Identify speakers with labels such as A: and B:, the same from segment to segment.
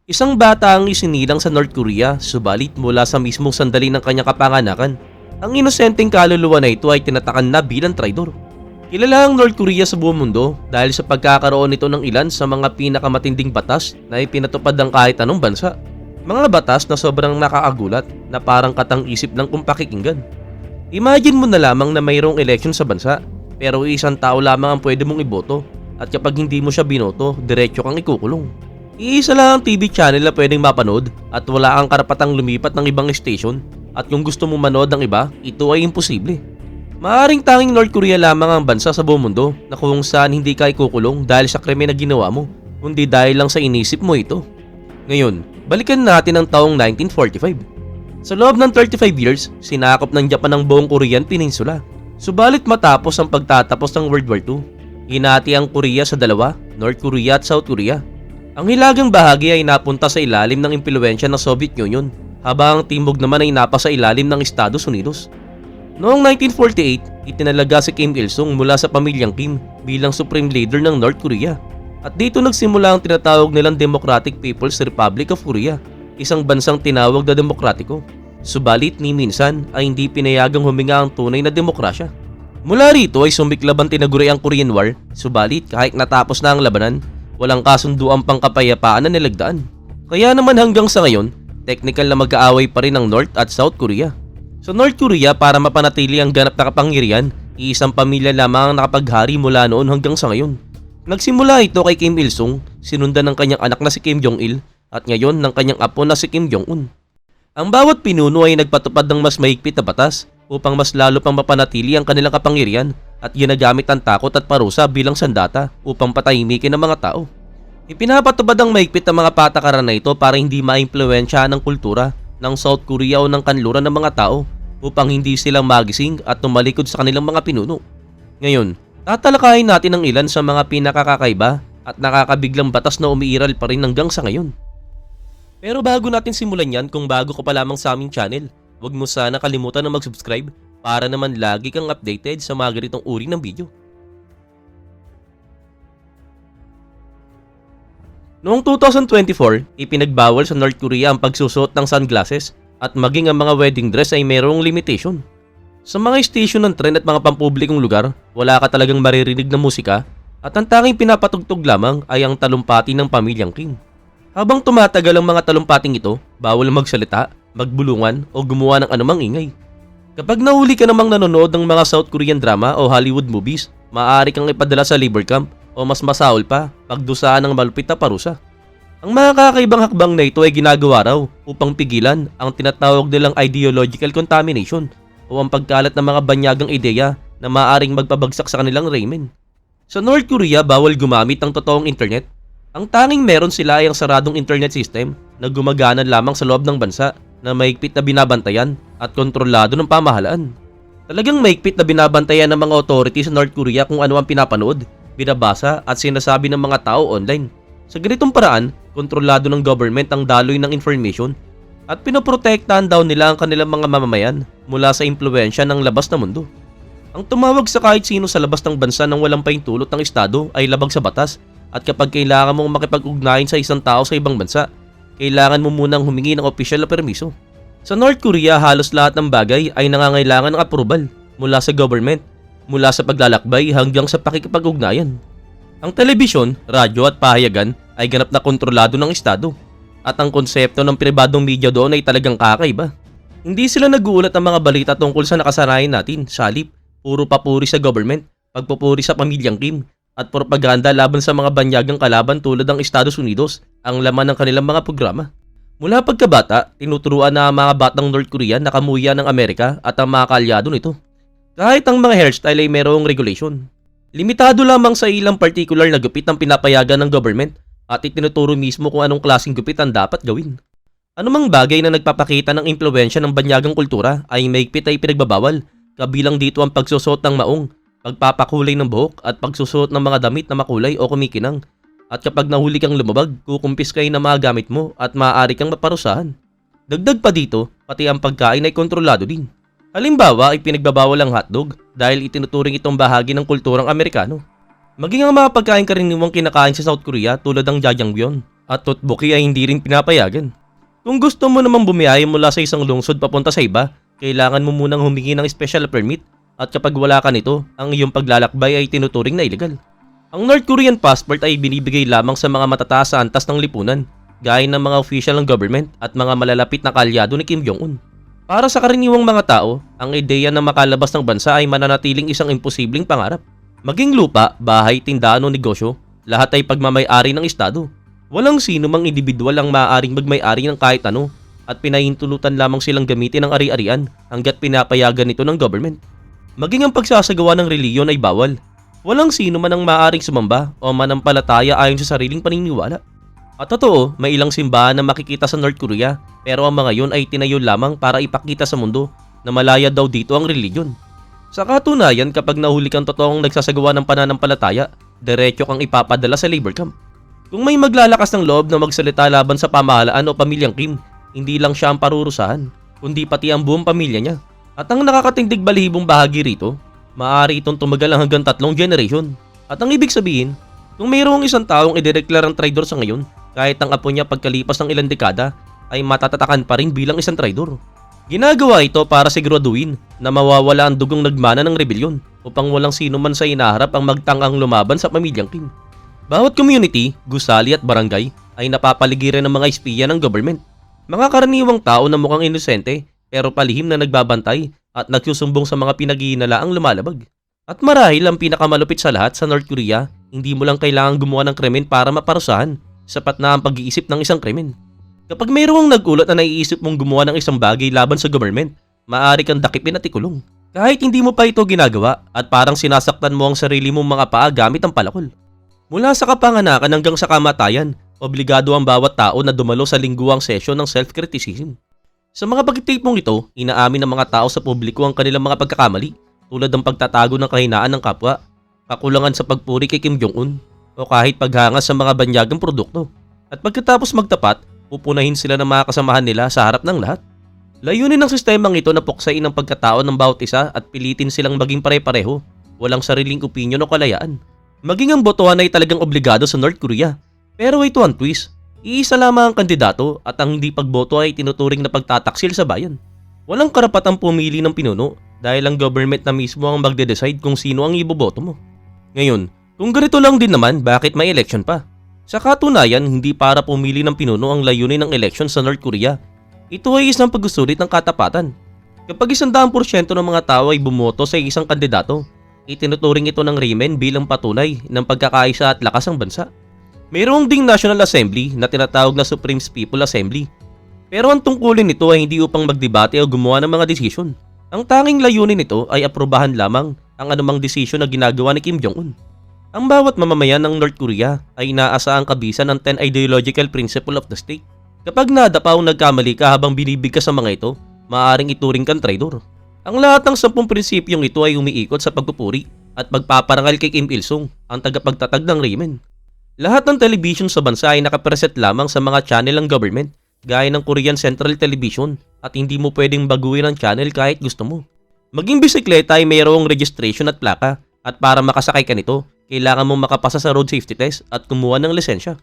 A: Isang bata ang isinilang sa North Korea, subalit mula sa mismong sandali ng kanyang kapanganakan, ang inosenteng kaluluwa na ito ay tinatakan na bilang traidor. Kilala ang North Korea sa buong mundo dahil sa pagkakaroon nito ng ilan sa mga pinakamatinding batas na ipinatupad ng kahit anong bansa. Mga batas na sobrang nakakagulat na parang katang-isip ng kung pakikinggan. Imagine mo na lamang na mayroong eleksyon sa bansa, pero isang tao lamang ang pwede mong iboto at kapag hindi mo siya binoto, diretso kang ikukulong. Iisa lang ang TV channel na pwedeng mapanood at wala kang karapatang lumipat ng ibang station at kung gusto mo manood ng iba, ito ay imposible. Maaaring tanging North Korea lamang ang bansa sa buong mundo na kung saan hindi ka ikukulong dahil sa krimen na ginawa mo, kundi dahil lang sa inisip mo ito. Ngayon, balikan natin ang taong 1945. Sa loob ng 35 years, sinakop ng Japan ang buong Korean Peninsula. Subalit matapos ang pagtatapos ng World War II, hinati ang Korea sa dalawa, North Korea at South Korea. Ang hilagang bahagi ay napunta sa ilalim ng impluwensya ng Soviet Union, habang ang timog naman ay napasa ilalim ng Estados Unidos. Noong 1948, itinalaga si Kim Il-sung mula sa pamilyang Kim bilang Supreme Leader ng North Korea. At dito nagsimula ang tinatawag nilang Democratic People's Republic of Korea, isang bansang tinawag na demokratiko. Subalit ni minsan ay hindi pinayagang huminga ang tunay na demokrasya. Mula rito ay sumiklab ang tinaguri ang Korean War, subalit kahit natapos na ang labanan, walang kasunduang pangkapayapaan na nilagdaan. Kaya naman hanggang sa ngayon, technical na mag-aaway pa rin ang North at South Korea. Sa North Korea, para mapanatili ang ganap na kapangyarihan, iisang pamilya lamang ang nakapaghari mula noon hanggang sa ngayon. Nagsimula ito kay Kim Il-sung, sinundan ng kanyang anak na si Kim Jong-il, at ngayon ng kanyang apo na si Kim Jong-un. Ang bawat pinuno ay nagpatupad ng mas mahigpit na batas upang mas lalo pang mapanatili ang kanilang kapangyarihan at ginagamit ang takot at parusa bilang sandata upang patahimikin ang mga tao. Ipinapatupad ang mahigpit na mga patakaran na ito para hindi maimpluwensyahan ng kultura ng South Korea o ng kanluran ng mga tao upang hindi silang magising at tumalikod sa kanilang mga pinuno. Ngayon, tatalakayin natin ang ilan sa mga pinakakakaiba at nakakabiglang batas na umiiral pa rin hanggang sa ngayon. Pero bago natin simulan yan, kung bago ka pa lamang sa aming channel, huwag mo sana kalimutan na mag-subscribe para naman lagi kang updated sa mga ganitong uri ng video. Noong 2024, ipinagbawal sa North Korea ang pagsusuot ng sunglasses at maging ang mga wedding dress ay mayroong limitation. Sa mga station ng tren at mga pampublikong lugar, wala ka talagang maririnig na musika at ang tanging pinapatugtog lamang ay ang talumpati ng pamilyang Kim. Habang tumatagal ang mga talumpating ito, bawal magsalita, magbulungan o gumawa ng anumang ingay. Kapag nahuli ka namang nanonood ng mga South Korean drama o Hollywood movies, maaari kang ipadala sa labor camp o mas masahol pa, pagdusaan ng malupit na parusa. Ang mga kakaibang hakbang na ito ay ginagawa raw upang pigilan ang tinatawag nilang ideological contamination o ang pagkalat ng mga banyagang ideya na maaaring magpabagsak sa kanilang regimen. Sa North Korea, bawal gumamit ng totoong internet. Ang tanging meron sila ay ang saradong internet system na gumagana lamang sa loob ng bansa na mahigpit na binabantayan at kontrolado ng pamahalaan. Talagang mahigpit na binabantayan ng mga authorities sa North Korea kung ano ang pinapanood, binabasa at sinasabi ng mga tao online. Sa ganitong paraan, kontrolado ng government ang daloy ng information at pinoprotektahan daw nila ang kanilang mga mamamayan mula sa impluwensya ng labas na mundo. Ang tumawag sa kahit sino sa labas ng bansa nang walang pahintulot ng estado ay labag sa batas at kapag kailangan mong makipag-ugnayan sa isang tao sa ibang bansa, kailangan mo munang humingi ng opisyal na permiso. Sa North Korea, halos lahat ng bagay ay nangangailangan ng approval mula sa government, mula sa paglalakbay hanggang sa pakikipag-ugnayan. Ang telebisyon, radyo at pahayagan ay ganap na kontrolado ng estado at ang konsepto ng pribadong media doon ay talagang kakaiba. Hindi sila nag-uulat ng mga balita tungkol sa nakasanayan natin, sa halip, puro papuri sa government, pagpupuri sa pamilyang Kim, at propaganda laban sa mga banyagang kalaban tulad ng Estados Unidos ang laman ng kanilang mga programa. Mula pagkabata, tinuturuan na ang mga batang North Korea na kamuya ng Amerika at ang mga kaalyado nito. Kahit ang mga hairstyle ay mayroong regulation. Limitado lamang sa ilang particular na gupit ang pinapayagan ng government at itinuturo mismo kung anong klaseng gupit ang dapat gawin. Anumang bagay na nagpapakita ng impluwensya ng banyagang kultura ay mahigpit ay pinagbabawal, kabilang dito ang pagsusot ng maong, pagpapakulay ng buhok at pagsusuot ng mga damit na makulay o kumikinang. At kapag nahuli kang lumabag, kukumpiskay na mga gamit mo at maaari kang maparusahan. Dagdag pa dito, pati ang pagkain ay kontrolado din. Halimbawa ay pinagbabawal ang hotdog dahil itinuturing itong bahagi ng kulturang Amerikano. Maging ang mga pagkain karaniwang kinakain sa South Korea tulad ng jajangmyeon at tutbuki ay hindi rin pinapayagan. Kung gusto mo namang bumiyaya mula sa isang lungsod papunta sa iba, kailangan mo munang humingi ng special permit at kapag wala ka nito, ang iyong paglalakbay ay tinuturing na illegal. Ang North Korean passport ay binibigay lamang sa mga matataas sa antas ng lipunan, gaya ng mga official ng government at mga malalapit na kalyado ni Kim Jong-un. Para sa karaniwang mga tao, ang ideya na makalabas ng bansa ay mananatiling isang imposibleng pangarap. Maging lupa, bahay, tindahan o negosyo, lahat ay pagmamay-ari ng estado. Walang sino mang individual ang maaaring magmay-ari ng kahit ano at pinahintulutan lamang silang gamitin ang ari-arian hanggat pinapayagan nito ng government. Maging ang pagsasagawa ng reliyon ay bawal. Walang sino man ang maaaring sumamba o manampalataya ayon sa sariling paniniwala. At totoo, may ilang simbahan na makikita sa North Korea pero ang mga yon ay tinayo lamang para ipakita sa mundo na malaya daw dito ang reliyon. Sa katunayan, kapag nahuli kang totoong nagsasagawa ng pananampalataya, diretso kang ipapadala sa labor camp. Kung may maglalakas ng loob na magsalita laban sa pamahalaan o pamilyang Kim, hindi lang siya ang parurusahan, kundi pati ang buong pamilya niya. At ang nakakatindig balihibong bahagi rito, maaari itong tumagal hanggang 3 generation. At ang ibig sabihin, kung mayroong isang taong idedeklarang traidor sa ngayon, kahit ang apo niya pagkalipas ng ilang dekada, ay matatatakan pa rin bilang isang traidor. Ginagawa ito para siguraduhin na mawawala ang dugong nagmana ng rebelyon upang walang sino man sa inaharap ang magtangang lumaban sa pamilyang Kim. Bawat community, gusali at barangay ay napapaligiran ng mga espiya ng government. Mga karaniwang tao na mukhang inosente pero palihim na nagbabantay at nagsusumbong sa mga pinaghihinalaang lumalabag. At marahil ang pinakamalupit sa lahat sa North Korea, hindi mo lang kailangang gumawa ng krimen para maparusahan, sapat na ang pag-iisip ng isang krimen. Kapag mayroong nag-ulat na naiisip mong gumawa ng isang bagay laban sa government, maaari kang dakipin at ikulong. Kahit hindi mo pa ito ginagawa at parang sinasaktan mo ang sarili mong mga paa gamit ang palakol. Mula sa kapanganakan hanggang sa kamatayan, obligado ang bawat tao na dumalo sa lingguang sesyon ng self-criticism. Sa mga pagtitipong ito, inaamin ng mga tao sa publiko ang kanilang mga pagkakamali, tulad ng pagtatago ng kahinaan ng kapwa, kakulangan sa pagpuri kay Kim Jong-un, o kahit paghanga sa mga banyagang produkto. At pagkatapos magtapat, pupunahin sila ng mga kasamahan nila sa harap ng lahat. Layunin ng sistemang ito na puksain ang pagkatao ng bawat isa at pilitin silang maging pare-pareho, walang sariling opinyon o kalayaan. Maging ang botohan ay talagang obligado sa North Korea. Pero ito ang twist, iisa lamang ang kandidato at ang hindi pagboto ay tinuturing na pagtataksil sa bayan. Walang karapatang pumili ng pinuno dahil ang government na mismo ang magde-decide kung sino ang iboboto mo. Ngayon, kung ganito lang din naman, bakit may election pa? Sa katunayan, hindi para pumili ng pinuno ang layunin ng election sa North Korea. Ito ay isang pagsusulit ng katapatan. Kapag 100% ng mga tao ay bumoto sa isang kandidato, itinuturing ito ng Riemann bilang patunay ng pagkakaisa at lakas ng bansa. Mayroong ding National Assembly na tinatawag na Supreme People's Assembly. Pero ang tungkulin nito ay hindi upang magdebate o gumawa ng mga desisyon. Ang tanging layunin nito ay aprobahan lamang ang anumang desisyon na ginagawa ni Kim Jong-un. Ang bawat mamamayan ng North Korea ay inaasahang kabisan ng 10 ideological principle of the state. Kapag nadapa o nagkamali ka habang binibigkas sa mga ito, maaaring ituring kang traidor. Ang lahat ng 10 prinsipyong ito ay umiikot sa pagpupuri at pagpaparangal kay Kim Il-sung, ang tagapagtatag ng Riemann. Lahat ng television sa bansa ay nakapreset lamang sa mga channel ng government, gaya ng Korean Central Television, at hindi mo pwedeng baguhin ang channel kahit gusto mo. Maging bisikleta ay mayroong registration at plaka, at para makasakay ka nito, kailangan mong makapasa sa road safety test at kumuha ng lisensya.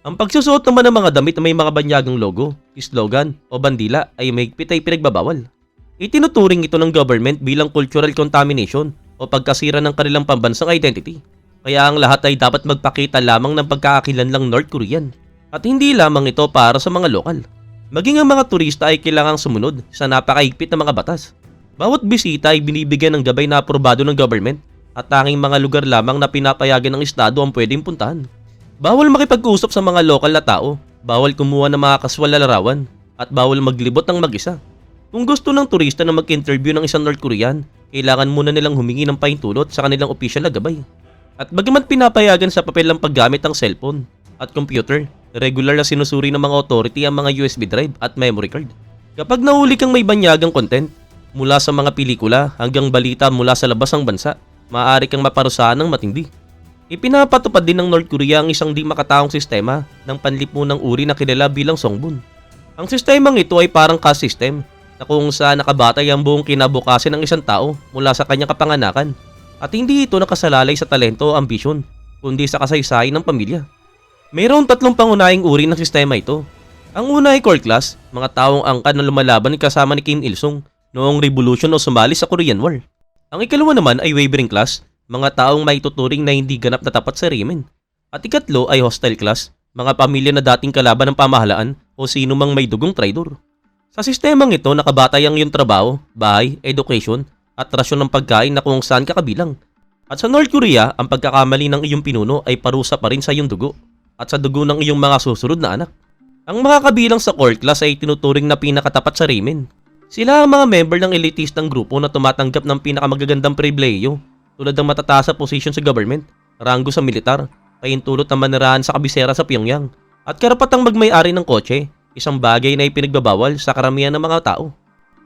A: Ang pagsusuot naman ng mga damit na may mga banyagang logo, slogan o bandila ay mahigpit ay pinagbabawal. Itinuturing ito ng government bilang cultural contamination o pagkasira ng kanilang pambansang identity. Kaya ang lahat ay dapat magpakita lamang ng pagkakakilanlang North Korean. At hindi lamang ito para sa mga lokal. Maging ang mga turista ay kailangang sumunod sa napakahigpit na mga batas. Bawat bisita ay binibigyan ng gabay na aprobado ng government at tanging mga lugar lamang na pinapayagan ng estado ang pwedeng puntahan. Bawal makipag-usap sa mga lokal na tao, bawal kumuha ng mga kaswal na larawan, at bawal maglibot ng mag-isa. Kung gusto ng turista na mag-interview ng isang North Korean, kailangan muna nilang humingi ng pahintulot sa kanilang opisyal na gabay. At bagamat pinapayagan sa papel ang paggamit ng cellphone at computer, regular na sinusuri ng mga authority ang mga USB drive at memory card. Kapag nahuli kang may banyagang content, mula sa mga pelikula hanggang balita mula sa labas ng bansa, maaari kang maparusahan ng matindi. Ipinapatupad din ng North Korea ang isang di makataong sistema ng panlipunang uri na kilala bilang Songbun. Ang sistemang ito ay parang caste system na kung saan nakabatay ang buong kinabukasan ng isang tao mula sa kanyang kapanganakan at hindi ito nakasalalay sa talento o ambisyon kundi sa kasaysayan ng pamilya. Mayroong tatlong pangunahing uri ng sistema ito. Ang una ay core class, mga taong angkan na lumalaban kasama ni Kim Il-sung noong revolution o sumali sa Korean War. Ang ikalawa naman ay wavering class, mga taong may tuturing na hindi ganap na tapat sa rehimen. At ikatlo ay hostile class, mga pamilya na dating kalaban ng pamahalaan o sino mang may dugong traidor. Sa sistemang ito nakabatay ang iyong trabaho, bahay, education at rasyon ng pagkain na kung saan ka kabilang. At sa North Korea, ang pagkakamali ng iyong pinuno ay parusa pa rin sa iyong dugo at sa dugo ng iyong mga susunod na anak. Ang mga kabilang sa core class ay tinuturing na pinakatapat sa rehimen. Sila ang mga member ng elitistang grupo na tumatanggap ng pinakamagagandang pribileyo tulad ng matataas sa posisyon sa government, ranggo sa militar, pahintulot ng manirahan sa kabisera sa Pyongyang, at karapatang magmay-ari ng kotse, isang bagay na ipinagbabawal sa karamihan ng mga tao.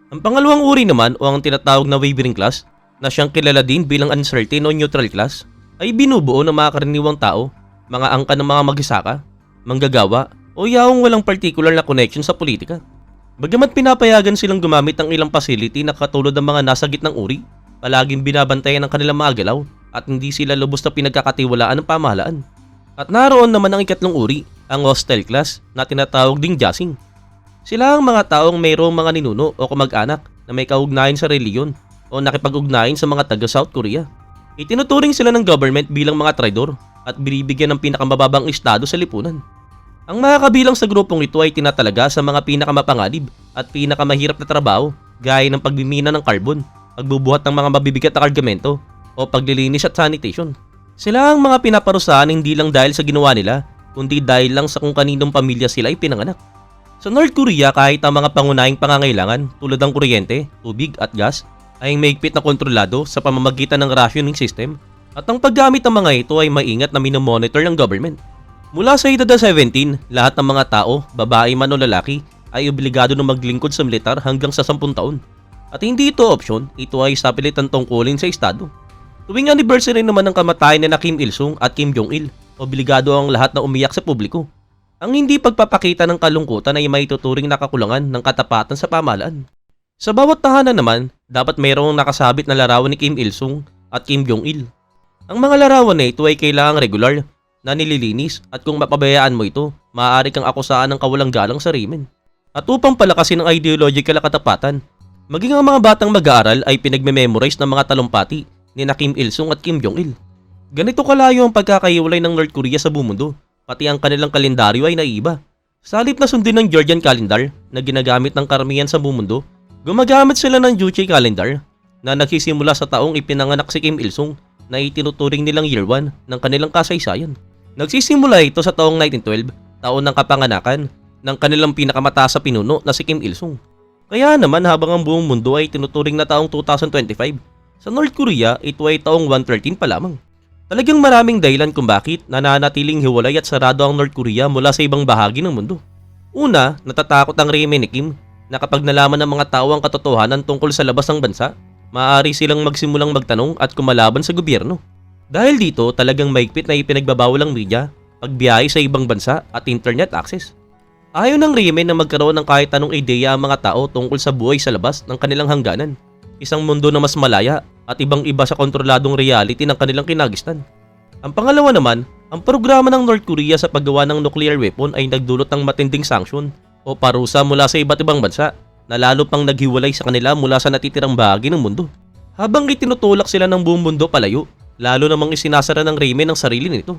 A: Ang pangalawang uri naman o ang tinatawag na wavering class, na siyang kilala din bilang uncertain o neutral class, ay binubuo ng mga karaniwang tao, mga angkan ng mga magsasaka, manggagawa, o yaong walang particular na connection sa politika. Bagamat pinapayagan silang gumamit ng ilang facility na katulad ng mga nasa gitnang uri, palaging binabantayan ng kanilang mga galaw at hindi sila lubos na pinagkakatiwalaan ng pamahalaan. At naroon naman ang ikatlong uri, ang hostile class na tinatawag ding jasing. Sila ang mga taong mayroong mga ninuno o kamag-anak na may kaugnayan sa reliyon o nakipag-ugnayan sa mga taga South Korea. Itinuturing sila ng government bilang mga traidor at binibigyan ng pinakamababang estado sa lipunan. Ang mga kabilang sa grupong ito ay tinatalaga sa mga pinakamapanganib at pinakamahirap na trabaho gaya ng pagmimina ng carbon, pagbubuhat ng mga mabibigat na kargamento o paglilinis at sanitation. Sila ang mga pinaparusahan hindi lang dahil sa ginawa nila, kundi dahil lang sa kung kaninong pamilya sila ay pinanganak. Sa North Korea, kahit ang mga pangunahing pangangailangan tulad ng kuryente, tubig at gas ay mahigpit na kontrolado sa pamamagitan ng rationing system at ang paggamit ng mga ito ay maingat na minomonitor ng government. Mula sa edad na 17, lahat ng mga tao, babae man o lalaki, ay obligado na maglingkod sa militar hanggang sa 10 taon. At hindi ito option, ito ay sapilit ang tungkulin sa estado. Tuwing anniversary naman ng kamatayan na Kim Il-sung at Kim Jong-il, obligado ang lahat na umiyak sa publiko. Ang hindi pagpapakita ng kalungkutan ay may tuturing na kakulangan ng katapatan sa pamahalaan. Sa bawat tahanan naman, dapat mayroong nakasabit na larawan ni Kim Il-sung at Kim Jong-il. Ang mga larawan na ito ay kailangang regular, na nililinis at kung mapabayaan mo ito, maaari kang akusahan ng kawalang galang sa rehimen. At upang palakasin ang ideological na katapatan, maging ang mga batang mag-aaral ay pinagme-memorize ng mga talumpati ni na Kim Il-sung at Kim Jong-il. Ganito kalayo ang pagkakaiwalay ng North Korea sa buong mundo, pati ang kanilang kalendaryo ay naiiba. Sa halip na sundin ng Georgian calendar na ginagamit ng karamihan sa buong mundo, gumagamit sila ng Juche calendar na nagsisimula sa taong ipinanganak si Kim Il-sung na itinuturing nilang year 1 ng kanilang kasaysayan. Nagsisimula ito sa taong 1912, taon ng kapanganakan ng kanilang pinakamataas sa pinuno na si Kim Il-sung. Kaya naman habang ang buong mundo ay tinuturing na taong 2025, sa North Korea ito ay taong 113 pa lamang. Talagang maraming dahilan kung bakit nananatiling hiwalay at sarado ang North Korea mula sa ibang bahagi ng mundo. Una, natatakot ang rehimen ni Kim na kapag nalaman ng mga tao ang katotohanan tungkol sa labas ng bansa, maaari silang magsimulang magtanong at kumalaban sa gobyerno. Dahil dito, talagang mahigpit na ipinagbabawal ang media, pagbiyahe sa ibang bansa at internet access. Ayaw ng rehimen na magkaroon ng kahit anong ideya ang mga tao tungkol sa buhay sa labas ng kanilang hangganan, isang mundo na mas malaya at ibang iba sa kontroladong reality ng kanilang kinagistan. Ang pangalawa naman, ang programa ng North Korea sa paggawa ng nuclear weapon ay nagdulot ng matinding sanksyon o parusa mula sa iba't ibang bansa na lalo pang naghiwalay sa kanila mula sa natitirang bahagi ng mundo. Habang itinutulak sila ng buong mundo palayo, lalo namang isinasara ng rehimen ang sarili nito.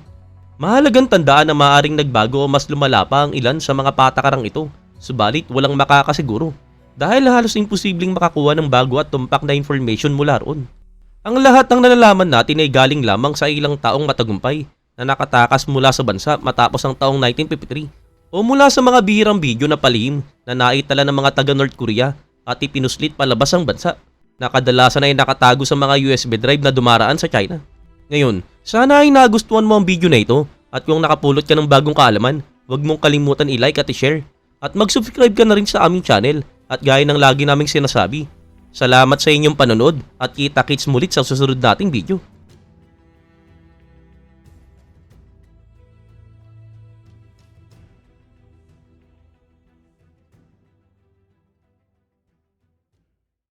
A: Mahalagang tandaan na maaaring nagbago o mas lumala pa ang ilan sa mga patakarang ito, subalit walang makakasiguro dahil halos imposibleng makakuha ng bago at tumpak na information mula roon. Ang lahat ng nalalaman natin ay galing lamang sa ilang taong matagumpay na nakatakas mula sa bansa matapos ang taong 1953 o mula sa mga bihirang video na palihim na naitala ng mga taga North Korea at ipinuslit palabas ang bansa na kadalasan ay nakatago sa mga USB drive na dumaraan sa China. Ngayon, sana ay nagustuhan mo ang video na ito at kung nakapulot ka ng bagong kaalaman, huwag mong kalimutan i-like at i-share at mag-subscribe ka na rin sa aming channel at gaya ng lagi naming sinasabi. Salamat sa inyong panonood at kita-kits mulit sa susunod nating video.